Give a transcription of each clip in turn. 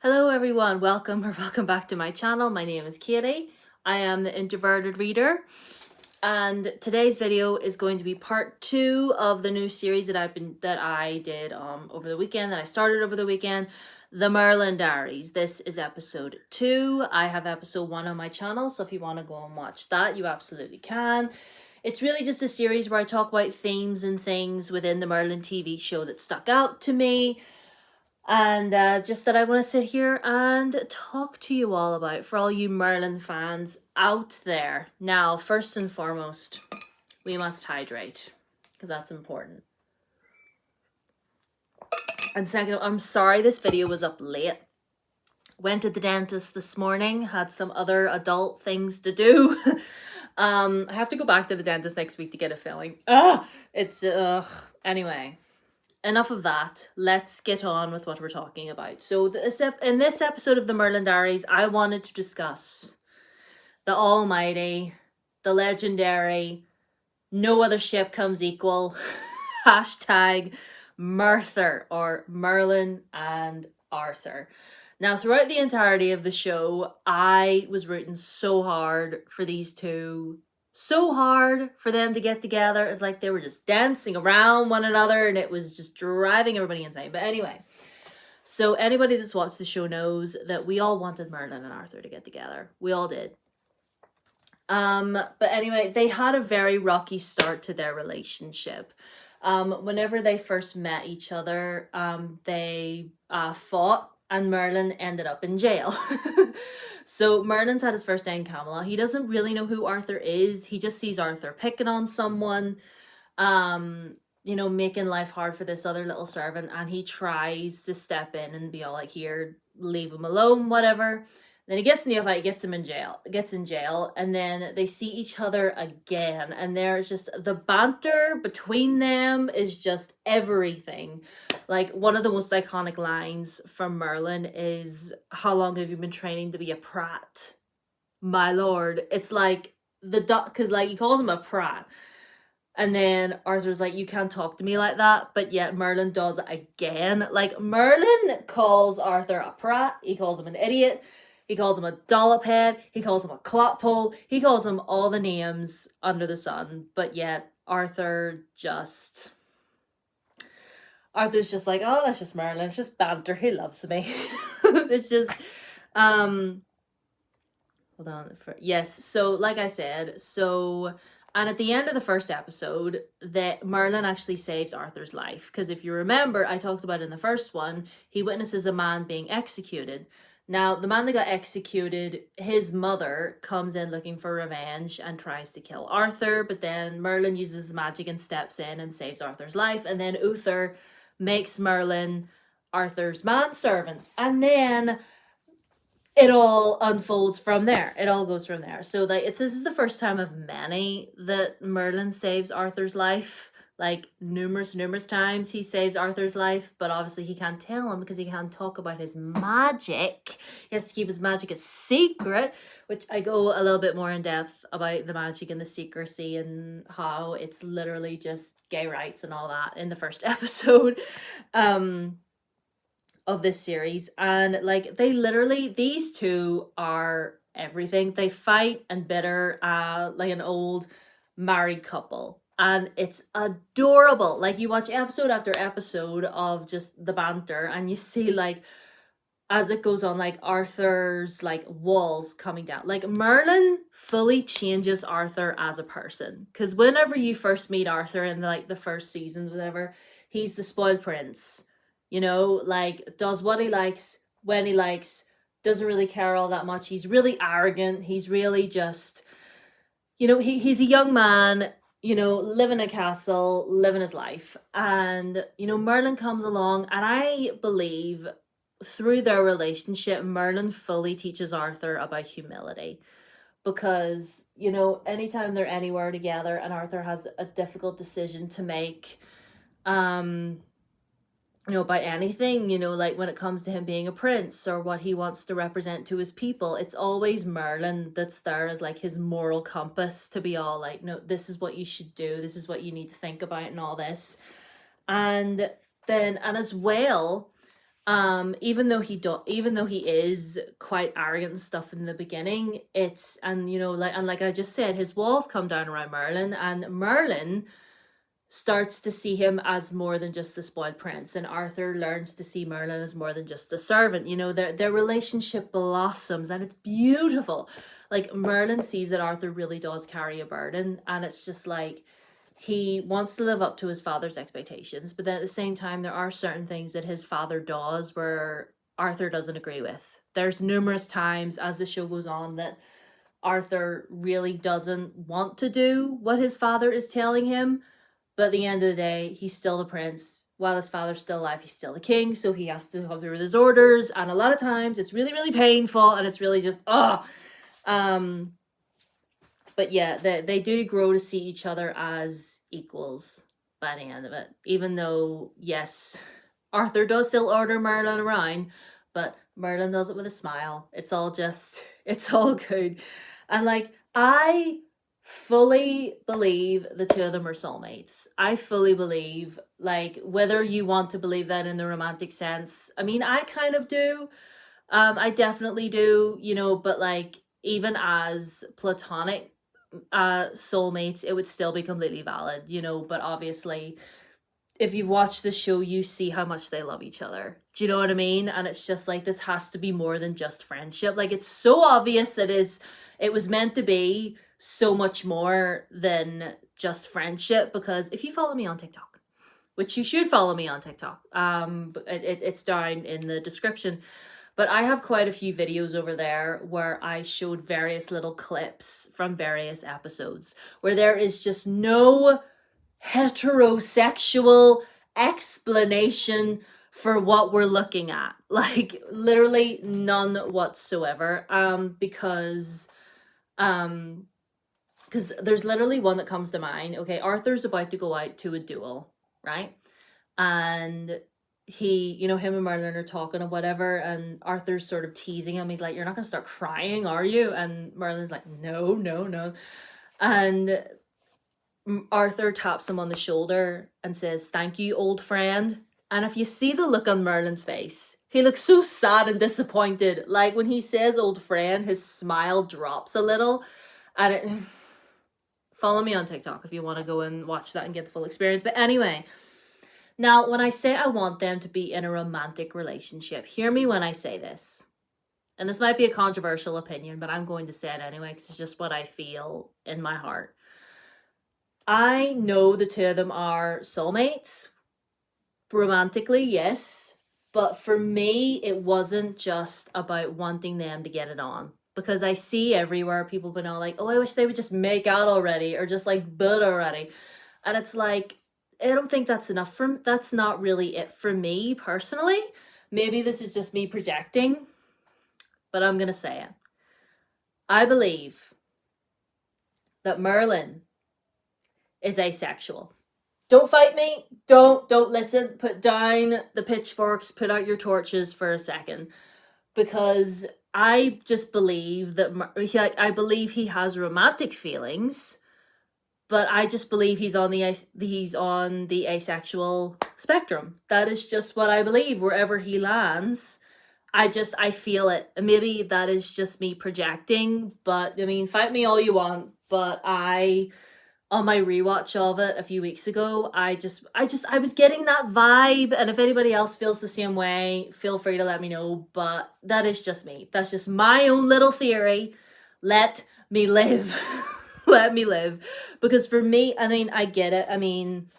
Hello everyone, welcome back to my channel. My name is Katie. I am the Introverted Reader, and today's video is going to be part 2 of the new series that I did over the weekend, that I started over the weekend, the Merlin Diaries. This is episode 2. I have episode 1 on my channel, so if you want to go and watch that, you absolutely can. It's really just a series where I talk about themes and things within the Merlin TV show that stuck out to me, and just that I want to sit here and talk to you all about, for all you Merlin fans out there. Now, first and foremost, we must hydrate, because that's important. And second, I'm sorry this video was up late. Went to the dentist this morning, had some other adult things to do. I have to go back to the dentist next week to get a filling. Anyway, enough of that. Let's get on with what we're talking about. So in this episode of the Merlin Diaries, I wanted to discuss the almighty, the legendary, no other ship comes equal, hashtag Merthyr, or Merlin and Arthur. Now, throughout the entirety of the show, I was rooting so hard for these two, so hard for them to get together. It's like they were just dancing around one another, and it was just driving everybody insane. But anyway, so anybody that's watched the show knows that we all wanted Merlin and Arthur to get together. We all did. But anyway, they had a very rocky start to their relationship. Whenever they first met each other, they fought, and Merlin ended up in jail. So Merlin's had his first day in Camelot. He doesn't really know who Arthur is. He just sees Arthur picking on someone, making life hard for this other little servant, and he tries to step in and be all like, here, leave him alone, whatever. Then he gets in the fight, gets in jail, and then they see each other again, and there's just the banter between them is just everything. Like, one of the most iconic lines from Merlin is, "How long have you been training to be a prat, my lord?" It's like because like he calls him a prat, and then Arthur's like, "You can't talk to me like that," but yet Merlin does it again. Like, Merlin calls Arthur a prat, he calls him an idiot, he calls him a dollop head, he calls him a clot pole, he calls him all the names under the sun, but yet Arthur's just like, "Oh, that's just Merlin, it's just banter, he loves me." It's just, hold on, yes, so like I said, and at the end of the first episode, that Merlin actually saves Arthur's life, because if you remember, I talked about in the first one, he witnesses a man being executed. Now, the man that got executed, his mother comes in looking for revenge and tries to kill Arthur, but then Merlin uses magic and steps in and saves Arthur's life, and then Uther makes Merlin Arthur's manservant, and then it all unfolds from there. It all goes from there. So this is the first time of many that Merlin saves Arthur's life. Like, numerous times he saves Arthur's life, but obviously he can't tell him because he can't talk about his magic. He has to keep his magic a secret, which I go a little bit more in depth about the magic and the secrecy and how it's literally just gay rights and all that in the first episode of this series. And like, these two are everything. They fight and bitter like an old married couple, and it's adorable. Like, you watch episode after episode of just the banter, and you see, like, as it goes on, like, Arthur's like walls coming down. Like, Merlin fully changes Arthur as a person, because whenever you first meet Arthur in the first seasons, whatever, he's the spoiled prince, like, does what he likes when he likes, doesn't really care all that much. He's really arrogant. He's really just, he's a young man, living in a castle, living his life. And, Merlin comes along, and I believe through their relationship, Merlin fully teaches Arthur about humility. Because, anytime they're anywhere together and Arthur has a difficult decision to make, about anything, like when it comes to him being a prince or what he wants to represent to his people, it's always Merlin that's there as like his moral compass to be all like, no, this is what you should do, this is what you need to think about and all this. And as well, even though he is quite arrogant and stuff in the beginning, it's, and you know, like I just said, his walls come down around Merlin, and Merlin starts to see him as more than just the spoiled prince, and Arthur learns to see Merlin as more than just a servant. You know, their relationship blossoms, and it's beautiful. Like, Merlin sees that Arthur really does carry a burden, and it's just like, he wants to live up to his father's expectations, but then at the same time, there are certain things that his father does where Arthur doesn't agree with. There's numerous times as the show goes on that Arthur really doesn't want to do what his father is telling him, but at the end of the day, he's still the prince. While his father's still alive, he's still the king, so he has to go through his orders, and a lot of times it's really, really painful, and it's really just, but yeah, they do grow to see each other as equals by the end of it. Even though, yes, Arthur does still order Merlin around, but Merlin does it with a smile. It's all good. And like, I fully believe the two of them are soulmates. I fully believe, like, whether you want to believe that in the romantic sense, I mean, I kind of do. I definitely do, you know, but like, even as platonic soulmates, it would still be completely valid, you know. But obviously, if you watch the show, you see how much they love each other. Do you know what I mean? And it's just like, this has to be more than just friendship. Like, it's so obvious that it was meant to be so much more than just friendship. Because if you follow me on TikTok, which you should follow me on TikTok, it's down in the description. But I have quite a few videos over there where I showed various little clips from various episodes where there is just no heterosexual explanation for what we're looking at. Like, literally none whatsoever. Because there's literally one that comes to mind. Okay, Arthur's about to go out to a duel, right? And he, you know, him and Merlin are talking or whatever, and Arthur's sort of teasing him. He's like, "You're not gonna start crying, are you?" And Merlin's like, "No, no, no." And Arthur taps him on the shoulder and says, "Thank you, old friend." And if you see the look on Merlin's face, he looks so sad and disappointed. Like, when he says old friend, his smile drops a little. And follow me on TikTok if you want to go and watch that and get the full experience. But anyway, now, when I say I want them to be in a romantic relationship, hear me when I say this. And this might be a controversial opinion, but I'm going to say it anyway, because it's just what I feel in my heart. I know the two of them are soulmates. Romantically, yes. But for me, it wasn't just about wanting them to get it on. Because I see everywhere people been all like, "Oh, I wish they would just make out already," or just like, "bud already." And it's like, I don't think that's enough that's not really it for me personally. Maybe this is just me projecting, but I'm gonna say it. I believe that Merlin is asexual. Don't fight me. Don't listen. Put down the pitchforks, put out your torches for a second. Because I just believe that I believe he has romantic feelings, but I just believe he's on the asexual spectrum. That is just what I believe. Wherever he lands, I feel it. And maybe that is just me projecting, but I mean, fight me all you want. But on my rewatch of it a few weeks ago, I was getting that vibe. And if anybody else feels the same way, feel free to let me know. But that is just me. That's just my own little theory. Let me live. Let me live. Because for me, I mean, I get it. I mean,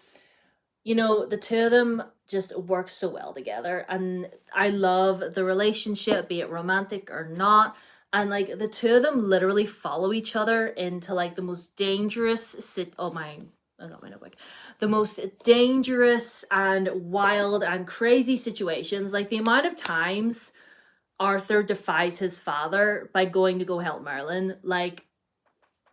you know, the two of them just work so well together, and I love the relationship, be it romantic or not. And like, the two of them literally follow each other into like the most dangerous I got my notebook. The most dangerous and wild and crazy situations. Like, the amount of times Arthur defies his father by going to go help Merlin. Like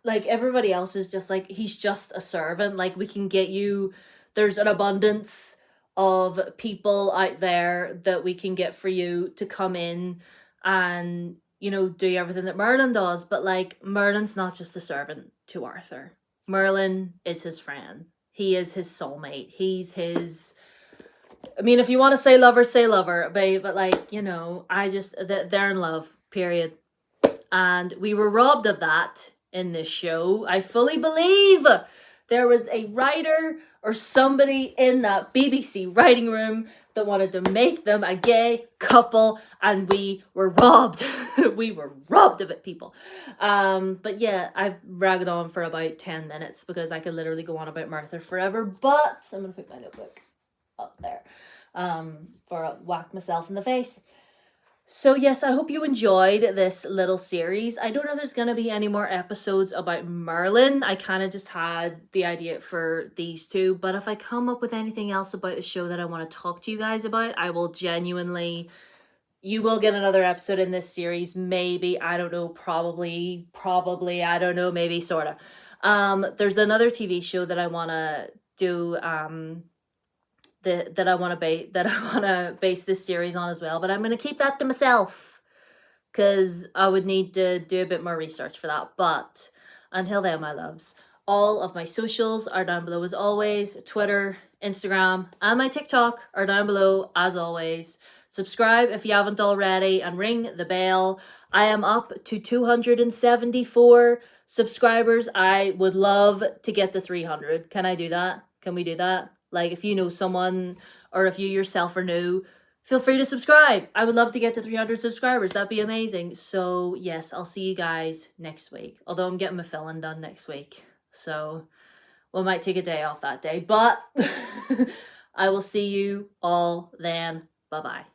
everybody else is just like, he's just a servant. Like, we can get you, there's an abundance of people out there that we can get for you to come in and, you know, do everything that Merlin does. But like, Merlin's not just a servant to Arthur. Merlin is his friend. He is his soulmate. He's his I mean, if you want to say lover, babe, but like, you know, they're in love, period. And we were robbed of that in this show. I fully believe there was a writer or somebody in that BBC writing room that wanted to make them a gay couple, and we were robbed. We were robbed of it, people. But yeah, I've ragged on for about 10 minutes because I could literally go on about Martha forever, but I'm gonna put my notebook up there for a whack myself in the face. So yes, I hope you enjoyed this little series. I don't know if there's going to be any more episodes about Merlin. I kind of just had the idea for these two. But if I come up with anything else about the show that I want to talk to you guys about, I will genuinely... You will get another episode in this series. Maybe, I don't know, probably, I don't know, maybe, sort of. There's another TV show that I want to do... that I want to base this series on as well, but I'm going to keep that to myself because I would need to do a bit more research for that. But until then, my loves, all of my socials are down below as always. Twitter, Instagram, and my TikTok are down below as always. Subscribe if you haven't already and ring the bell. I am up to 274 subscribers. I would love to get to 300. Can I do that? Can we do that? Like, if you know someone or if you yourself are new, feel free to subscribe. I would love to get to 300 subscribers. That'd be amazing. So yes, I'll see you guys next week. Although I'm getting my filling done next week. So we might take a day off that day. But I will see you all then. Bye-bye.